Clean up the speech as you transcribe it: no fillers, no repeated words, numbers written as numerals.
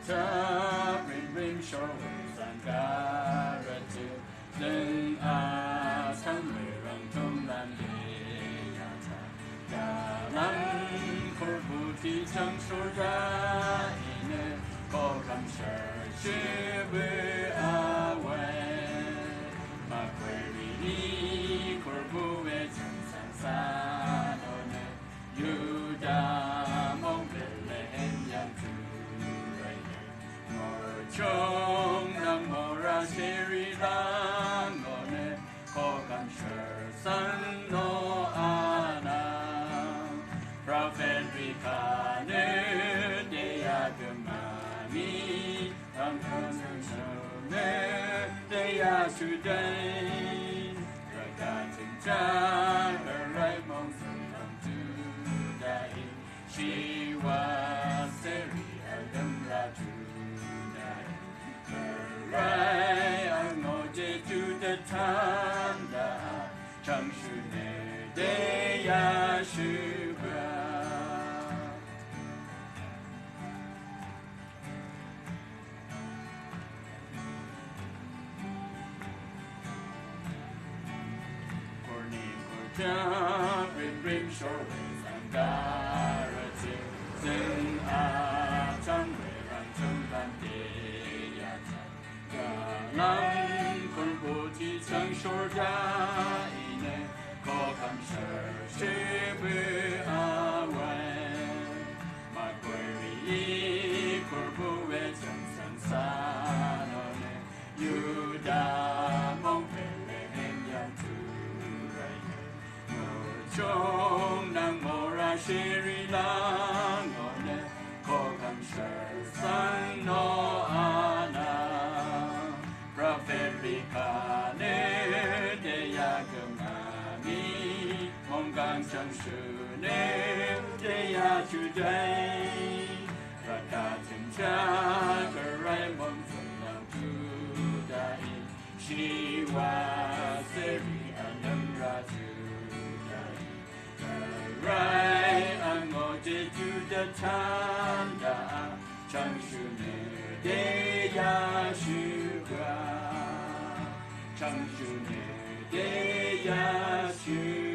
ta rim rim shore san ga ra tu lên a sang người răng thông lan đề ya ta ya lan khổ bu ti chẳng số ra ine có cảm sợ chế bê a quen mà quê đi khổ bu về chẳng san xa đâu nè yu đã mong về lên yang tu trong nam mô ra seri la ngone có cảm sợ san no ana prophet rika ne de agamani am thân sơ ne de asu dai ra tình cha rai mong sun nam tu dai she was seri adam ra tu Rai ang oje tu the tanda chang shu ne de ya shu bra Corny Kurta rim rim shore and garati sin a chang ran chung lan de Nam con bộ thì chẳng sổ ra ine có cảm sợ chế bê a quen mà quê vì của bố về chẳng sẵn xa nó nè như đã mong về lên yang tu rai ngồi trong đang mô ra shê ri la ngồi nè có cảm sợ sang nó Prophet Rika ne de yagamani mong gang chẳng sự ne de ya chu dai Raka tình cha cơ rai mong phần lòng tu dai She was seri anam ra tu dai Rai ang o de tu da tanda chẳng sự ne de ya shu chẳng chu ne de ya shu